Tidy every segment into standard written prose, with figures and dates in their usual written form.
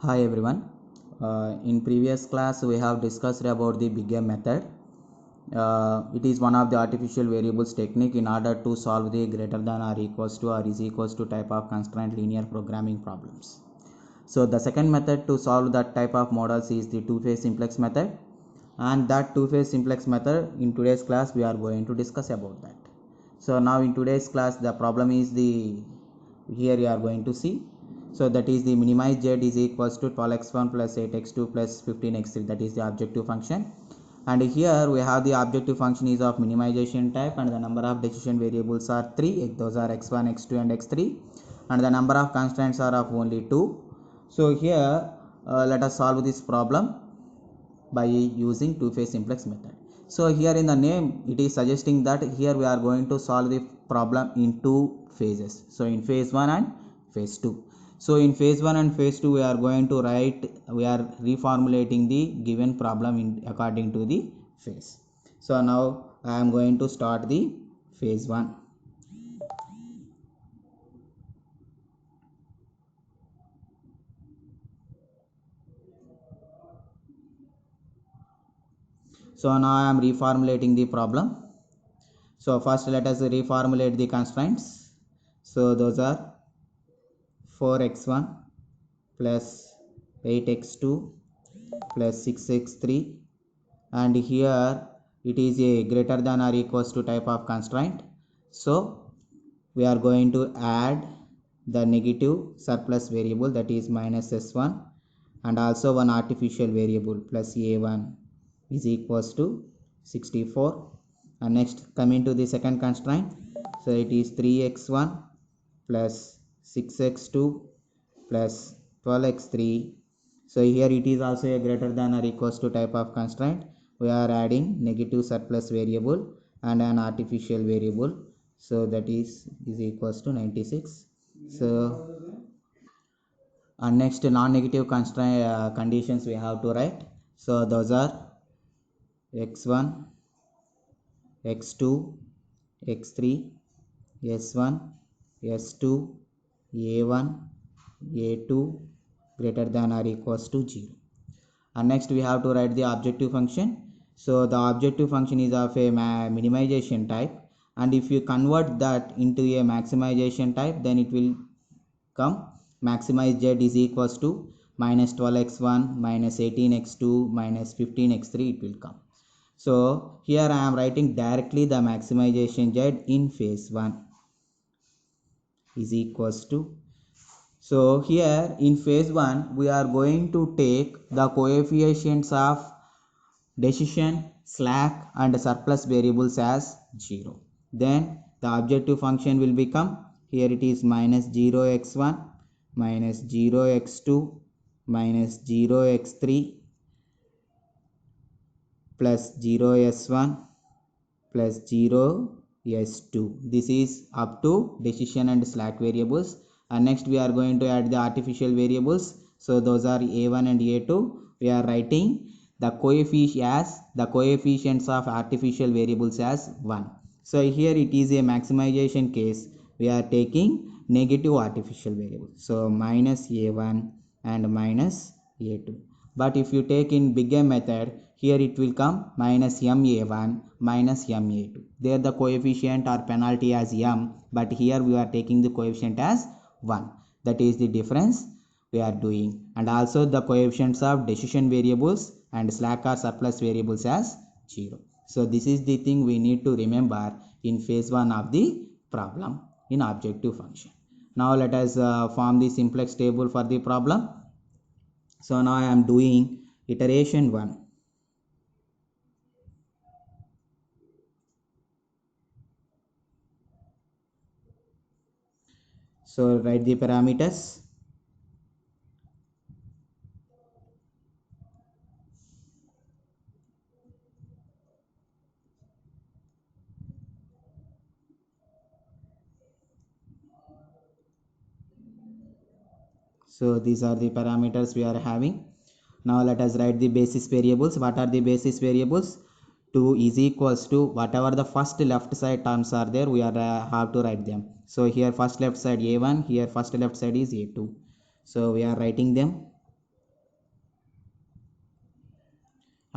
Hi everyone. In previous class we have discussed about the Big M method. It is one of the artificial variables technique in order to solve the greater than or equals to or is equals to type of constraint linear programming problems. So the second method to solve that type of models is the two-phase simplex method, and that two-phase simplex method in today's class we are going to discuss about that. So now in today's class the problem is the here you are going to see. So that is the minimize z is equals to 12x1 plus 8x2 plus 15x3, that is the objective function. And here we have the objective function is of minimization type, and the number of decision variables are 3, those are x1, x2 and x3, and the number of constraints are of only 2. So here let us solve this problem by using two-phase simplex method. So here in the name it is suggesting that here we are going to solve the problem in two phases. So in phase 1 and phase 2. So in phase 1 and phase 2 we are reformulating the given problem according to the phase. So now I am going to start the phase 1. So now I am reformulating the problem. So first let us reformulate the constraints. So those are 4x1 plus 8x2 plus 6x3, and here it is a greater than or equals to type of constraint. So we are going to add the negative surplus variable, that is minus s1, and also one artificial variable plus a1 is equals to 64. And next coming to the second constraint, so it is 3x1 plus 6x2 plus 12x3. So here it is also a greater than or equals to type of constraint. We are adding negative surplus variable and an artificial variable, so that is equals to 96. So and next non-negative constraint conditions we have to write. So those are x1, x2, x3, s1, s2, a1, a2 greater than or equals to 0. And next we have to write the objective function. So the objective function is of a minimization type, and if you convert that into a maximization type, then it will come maximize z is equals to minus 12x1 minus 18x2 minus 15x3, it will come. So here I am writing directly the maximization z in phase 1 is equals to. So here in phase 1 we are going to take the coefficients of decision, slack and surplus variables as 0. Then the objective function will become, here it is minus 0x1 minus 0x2 minus 0x3 plus 0s1 plus 0s2. This is up to decision and slack variables. And next we are going to add the artificial variables. So those are a1 and a2. We are writing the coefficients of artificial variables as 1. So here it is a maximization case. We are taking negative artificial variables. So minus a1 and minus a2. But if you take in Big M method, here it will come minus ma1 minus ma2. There the coefficient or penalty as m, but here we are taking the coefficient as 1. That is the difference we are doing. And also the coefficients of decision variables and slack or surplus variables as 0. So this is the thing we need to remember in phase 1 of the problem in objective function. Now let us form the simplex table for the problem. So now I am doing iteration 1. So write the parameters. So these are the parameters we are having. Now let us write the basis variables. What are the basis variables? 2 is equals to whatever the first left side terms are there, we are have to write them. So here first left side a1, here first left side is a2. So we are writing them.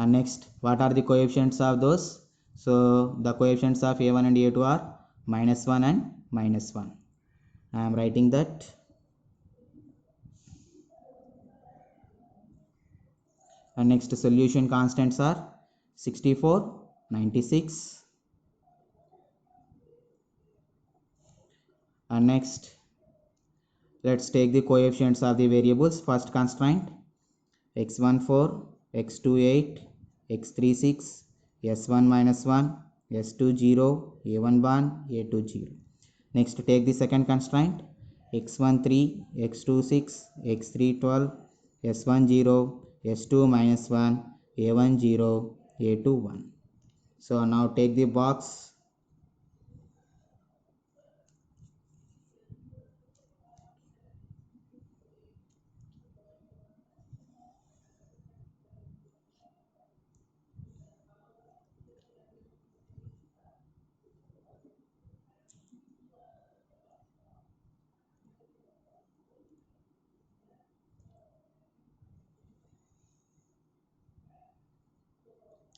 And next, what are the coefficients of those? So the coefficients of a1 and a2 are -1 and -1. I am writing that. And next, solution constants are 64, 96. And next, let's take the coefficients of the variables. First constraint, x1 4, x2 8, x3 6, s1 -1, s2 0, a1 1, a2 0. Next, take the second constraint, x1 3, x2 6, x3 12, s1 0, s2 -1, a1 0, a2 1. So now take the box.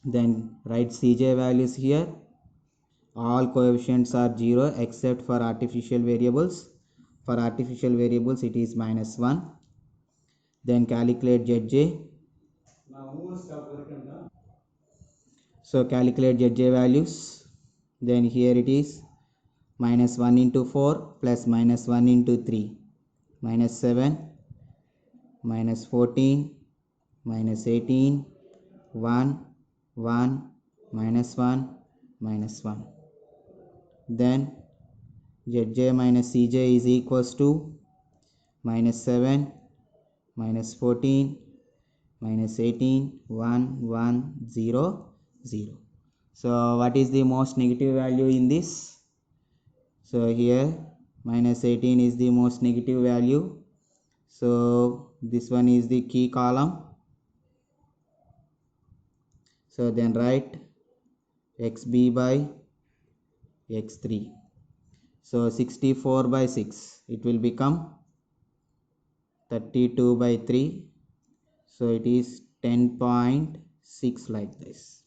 Then write Cj values here. All coefficients are 0 except for artificial variables. For artificial variables it is -1. Then calculate Zj. So calculate Zj values. Then here it is -1 into 4 plus -1 into 3, -7, -14, -18, 1, 1, -1, -1. Then Zj minus Cj is equals to -7, -14, -18, 1, 1, 0, 0. So what is the most negative value in this? So here -18 is the most negative value. So this one is the key column. So then write xb by x3. So 64 by 6, it will become 32 by 3. So it is 10.6 like this.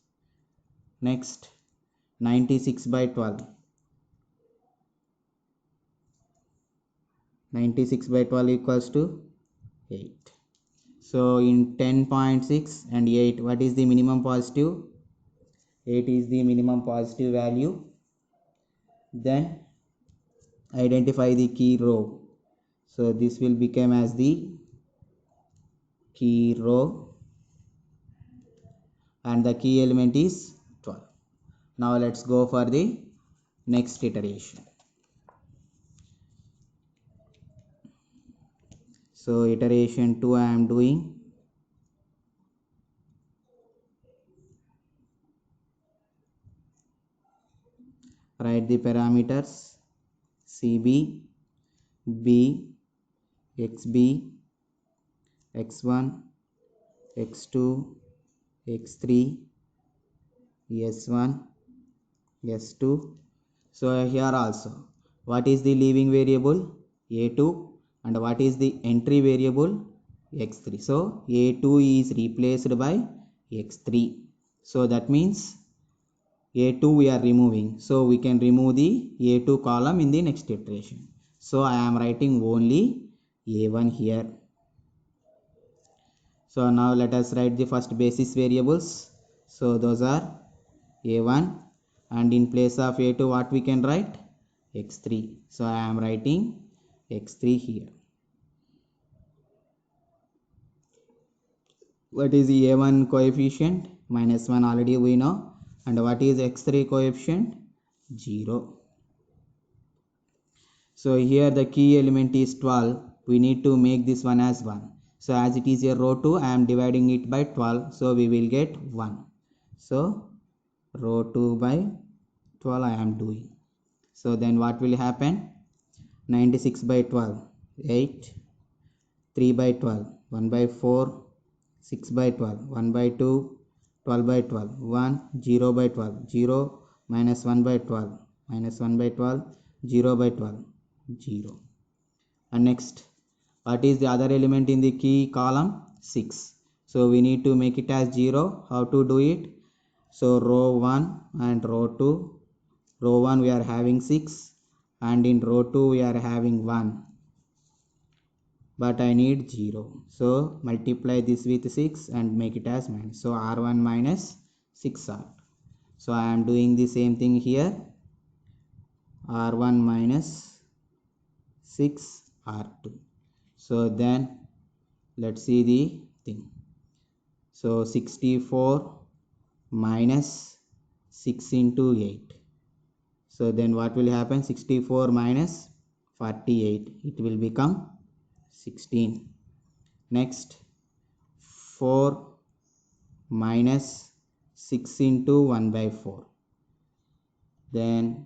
Next, 96 by 12. 96 by 12 equals to 8. So in 10.6 and 8, what is the minimum positive? 8 is the minimum positive value. Then identify the key row. So this will become as the key row and the key element is 12. Now let's go for the next iteration. So iteration 2 I am doing. Write the parameters cb, b, xb, x1, x2, x3, s1, s2. So here also, what is the leaving variable? A2. And what is the entry variable? x3. So A2 is replaced by x3. So that means A2 we are removing. So we can remove the A2 column in the next iteration. So I am writing only A1 here. So now let us write the first basis variables. So those are A1, and in place of A2 what we can write? x3. So I am writing x3 here. What is the A1 coefficient? -1 already we know. And what is x3 coefficient? 0. So here the key element is 12. We need to make this one as 1. So as it is a row 2, I am dividing it by 12. So we will get 1. So row 2 by 12 I am doing. So then what will happen? 96 by 12, 8, 3 by 12, 1 by 4, 6 by 12, 1 by 2, 12 by 12, 1, 0 by 12, 0, -1 by 12, -1 by 12, 0 by 12, 0. And next, what is the other element in the key column? 6. So we need to make it as 0. How to do it? So row 1 and row 2. Row 1 we are having 6 and in row 2 we are having 1. But I need 0. So multiply this with 6 and make it as minus. So R1 minus 6R. So I am doing the same thing here. R1 minus 6R2. So then let's see the thing. So 64 minus 6 into 8. So then what will happen? 64 minus 48. It will become 16. Next 4 minus 6 into 1 by 4. Then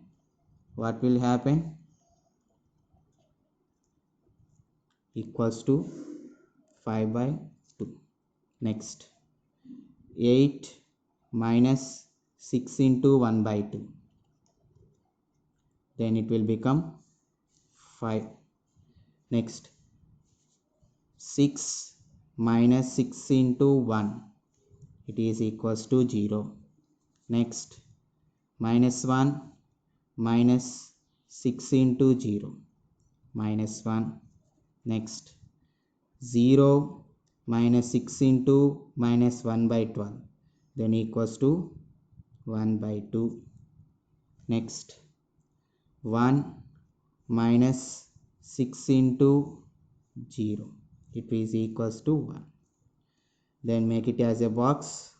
what will happen? Equals to 5 by 2. Next 8 minus 6 into 1 by 2. Then it will become 5. Next 6 minus 6 into 1. It is equals to 0. Next minus 1 minus 6 into 0. Minus 1. Next 0 minus 6 into minus 1 by 12. Then equals to 1 by 2. Next 1 minus 6 into 0. It is equals to 1. Then make it as a box.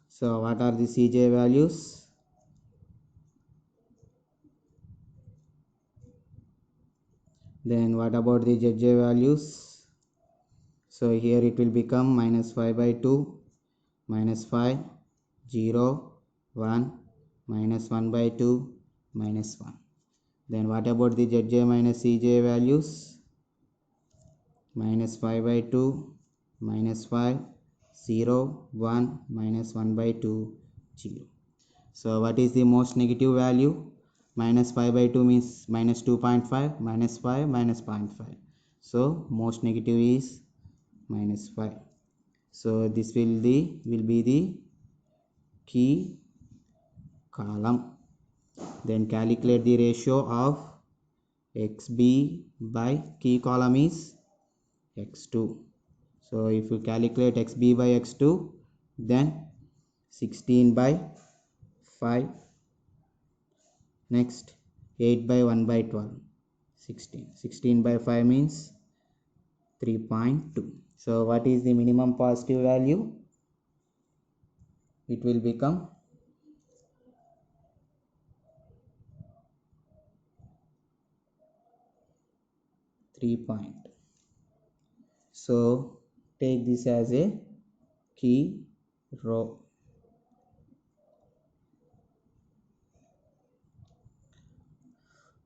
So what are the Cj values? Then what about the Zj values? So here it will become minus 5 by 2, minus 5, 0, 1, minus 1 by 2, minus 1. Then what about the Zj minus Cj values? Minus 5 by 2, minus 5, 0, 1, minus 1 by 2, 0. So what is the most negative value? Minus 5 by 2 means minus 2.5, minus 5, minus 0.5. So most negative is minus 5. So this will be the key column. Then calculate the ratio of xb by key column is x2. So if you calculate xb by x2, then 16 by 5. Next 8 by 1 by 12. 16 by 5 means 3.2. So what is the minimum positive value? It will become 3 point. So take this as a key row.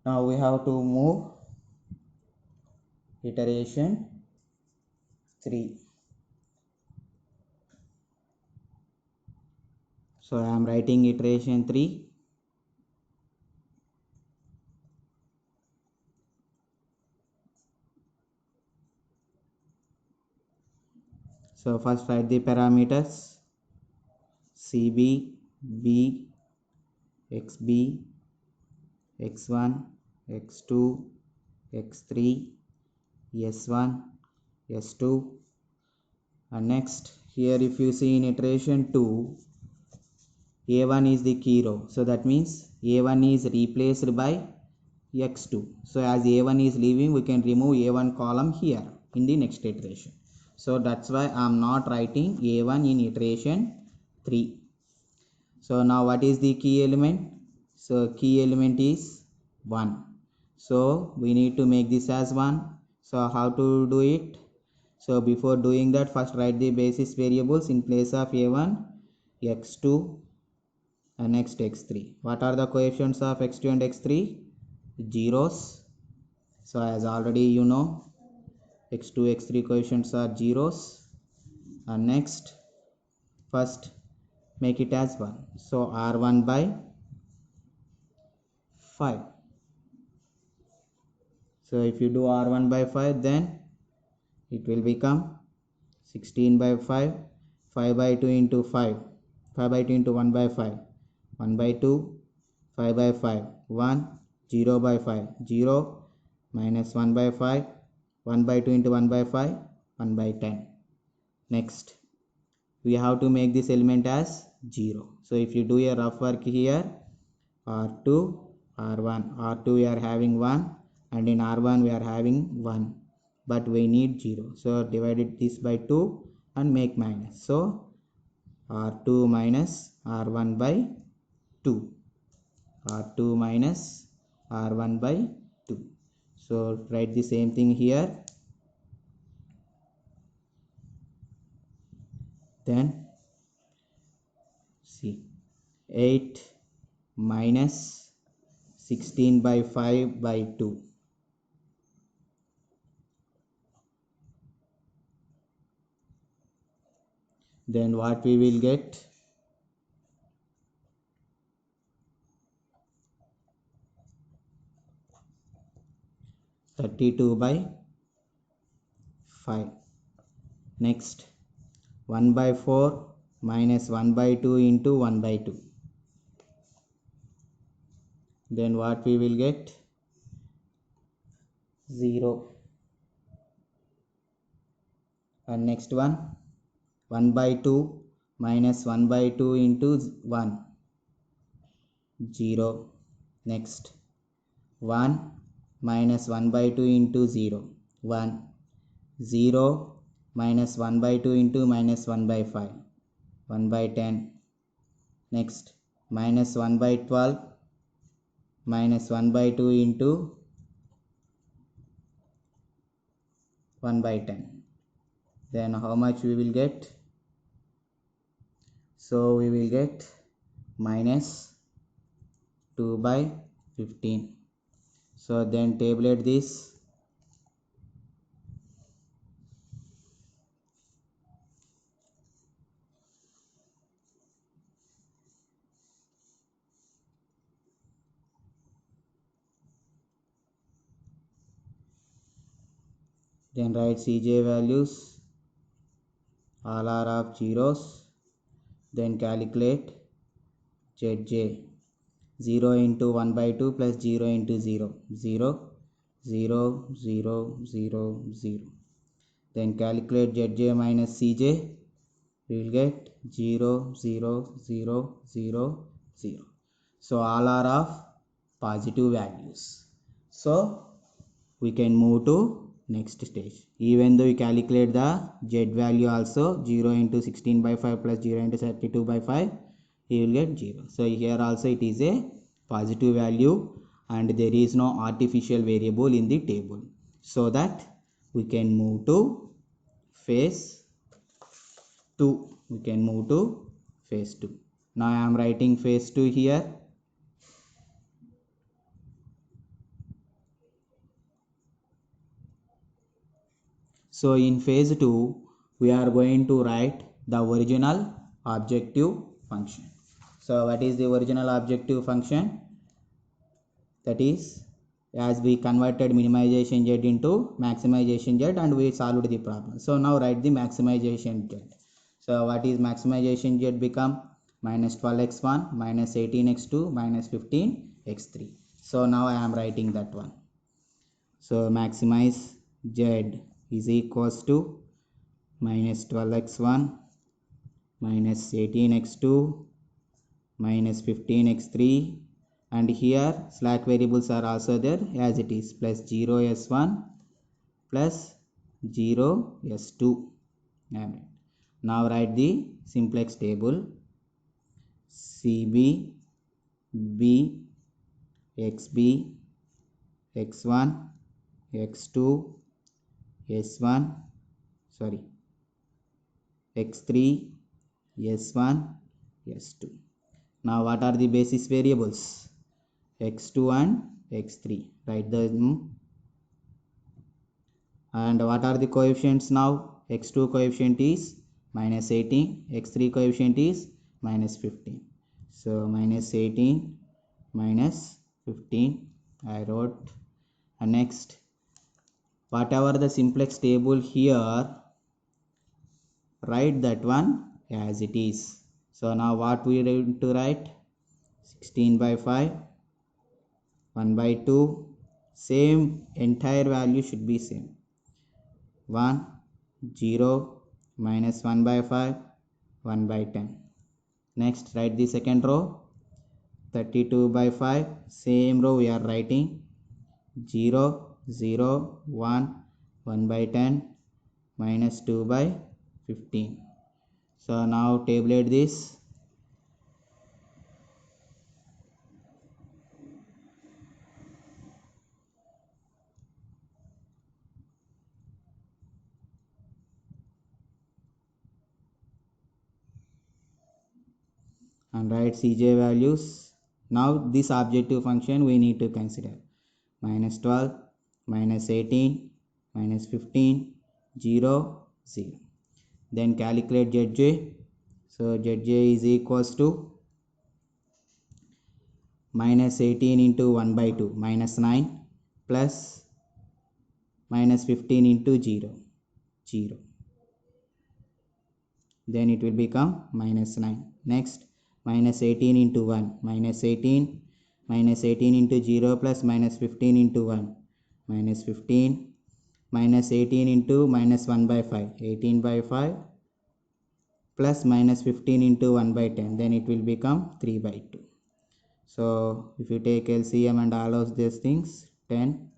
Now we have to move iteration 3. So I am writing iteration 3. So first write the parameters CB, B, XB, X1, X2, X3, S1, S2, and next here if you see in iteration 2, A1 is the key row, so that means A1 is replaced by X2. So as A1 is leaving, we can remove A1 column here in the next iteration. So that's why I am not writing A1 in iteration 3. So now what is the key element? So key element is 1. So we need to make this as 1. So how to do it? So before doing that, first write the basis variables in place of A1, X2 and next X3. What are the coefficients of X2 and X3? Zeros So as already you know, x2 x3 coefficients are zeros. And next, first make it as 1. So r1 by 5. So if you do r1 by 5, then it will become 16 by 5, 5 by 2 into 5, 5 by 2 into 1 by 5, 1 by 2, 5 by 5, 1, 0 by 5, 0, minus 1 by 5, 1 by 2 into 1 by 5, 1 by 10. Next, we have to make this element as 0. So if you do a rough work here, r2, r1, r2 we are having 1, and in r1 we are having 1, but we need 0. So divide this by 2 and make minus. So r2 minus r1 by 2, r2 minus r1 by 2. So write the same thing here. Then see, 8 minus 16 by 5 by 2. Then what we will get? 32 by 5. Next, 1 by 4 minus 1 by 2 into 1 by 2. Then what we will get? 0. And next one, 1 by 2 minus 1 by 2 into 1, 0. Next, 1 minus 1 by 2 into 0, 1, 0 minus 1 by 2 into minus 1 by 5, 1 by 10. Next, minus 1 by 12 minus 1 by 2 into 1 by 10. Then how much we will get? So we will get minus 2 by 15. So then tabulate this. Then write Cj values, all are of zeros. Then calculate Zj. 0 into 1 by 2 plus 0 into 0, 0, 0, 0, 0, 0. Then calculate Zj minus Cj. We will get 0, 0, 0, 0, 0. So all are of positive values. So we can move to next stage. Even though we calculate the Z value also, 0 into 16 by 5 plus 0 into 32 by 5, he will get 0. So here also it is a positive value and there is no artificial variable in the table. So that we can move to phase 2. We can move to phase 2. Now I am writing phase 2 here. So in phase 2, we are going to write the original objective function. So what is the original objective function? That is, as we converted minimization z into maximization z and we solved the problem. So now write the maximization z. So what is maximization z become? Minus 12x1 minus 18x2 minus 15x3. So now I am writing that one. So maximize z is equals to minus 12x1 minus 18x2 minus 15x3, and here slack variables are also there as it is, plus 0s1 plus 0s2. Now write the simplex table. CB, B, XB, X1, X2, S1, sorry, X3, S1, S2. Now what are the basis variables? X2 and X3. Write them. And what are the coefficients now? X2 coefficient is minus 18, x3 coefficient is minus 15. So minus 18 minus 15 I wrote. And next, whatever the simplex table here, write that one as it is. So now what we need to write? 16 by 5, 1 by 2, same entire value should be same. 1, 0, minus 1 by 5, 1 by 10. Next, write the second row, 32 by 5, same row we are writing 0, 0, 1, 1 by 10, minus 2 by 15. So now tabulate this. And write Cj values. Now this objective function we need to consider. Minus 12, minus 18, minus 15, 0, 0. Then calculate Zj. So Zj is equals to minus 18 into 1 by 2, minus 9, plus minus 15 into 0, 0. Then it will become minus 9. Next, minus 18 into 1, minus 18, minus 18 into 0 plus minus 15 into 1, minus 15, minus 18 into minus 1 by 5, 18 by 5, plus minus 15 into 1 by 10, then it will become 3 by 2. So if you take LCM and all of these things, 10,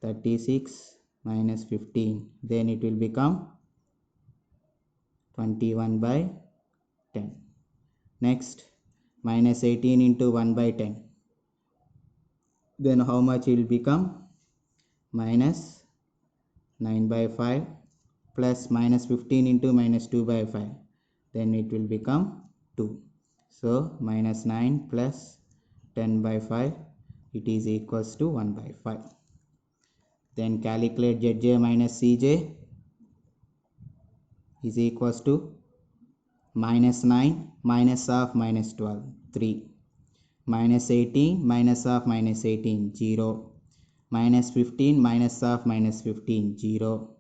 36 minus 15, then it will become 21 by 10. Next, minus 18 into 1 by 10, then how much will become? Minus 9 by 5 plus minus 15 into minus 2 by 5, then it will become 2. So minus 9 plus 10 by 5, it is equals to 1 by 5. Then calculate Zj minus Cj is equals to minus 9 minus of minus 12, 3, minus 18 minus of minus 18, 0, minus 15 minus of minus 15, 0,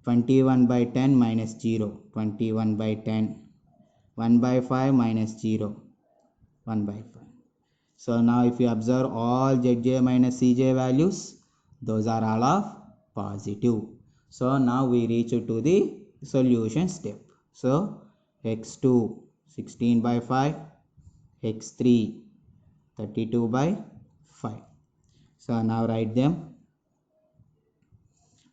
21 by 10 minus 0, 21 by 10, 1 by 5 minus 0, 1 by 5. So now if you observe all Zj minus Cj values, those are all of positive. So now we reach to the solution step. So x2 16 by 5, x3 32 by 5. So now write them.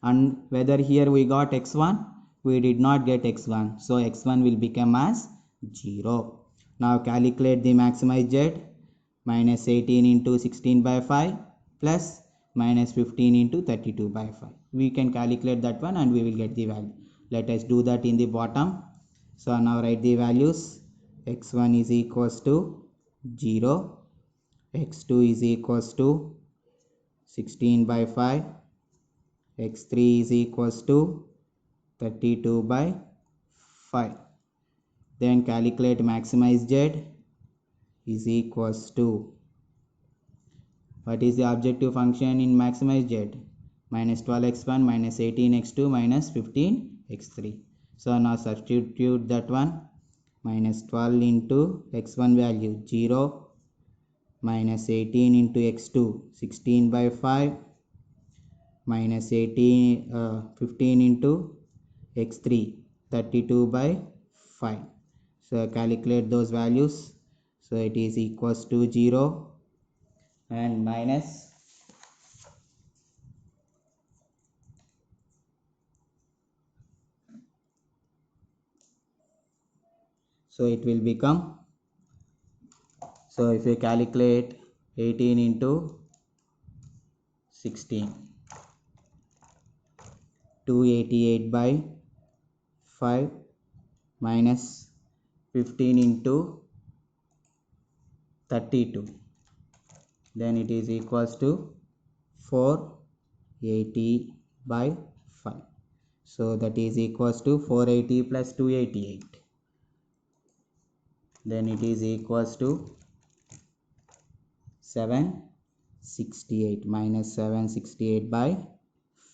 And whether here we got x1, we did not get x1, so x1 will become as 0. Now calculate the maximized z. Minus 18 into 16 by 5 plus minus 15 into 32 by 5. We can calculate that one and we will get the value. Let us do that in the bottom. So now write the values. x1 is equals to 0, x2 is equals to 16 by 5, x3 is equals to 32 by 5. Then calculate maximize z is equals to, what is the objective function in maximize z? Minus 12x1 minus 18x2 minus 15x3. So now substitute that one. Minus 12 into x1 value 0, minus 18 into x2 16 by 5, minus 15 into x3 32 by 5. So calculate those values. So it is equals to 0 and minus, so it will become, so if you calculate 18 into 16, 288 by 5 minus 15 into 32, then it is equals to 488. by 5. So that is equals to 480 plus 288. Then it is equals to 768 minus 768 by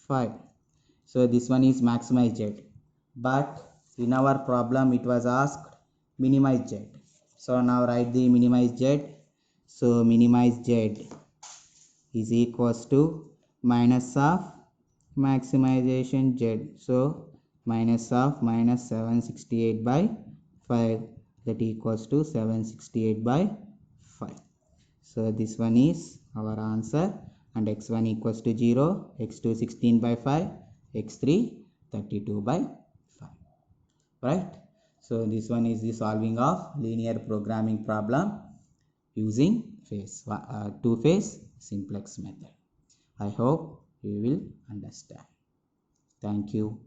5. So this one is maximize z, but in our problem it was asked minimize z. So now write the minimize z. So minimize z is equals to minus of maximization z. So minus of minus 768 by 5, that equals to 768 by 5. So this one is our answer, and x1 equals to 0, x2 16 by 5, x3 32 by 5. Right? So this one is the solving of linear programming problem using two-phase simplex method. I hope you will understand. Thank you.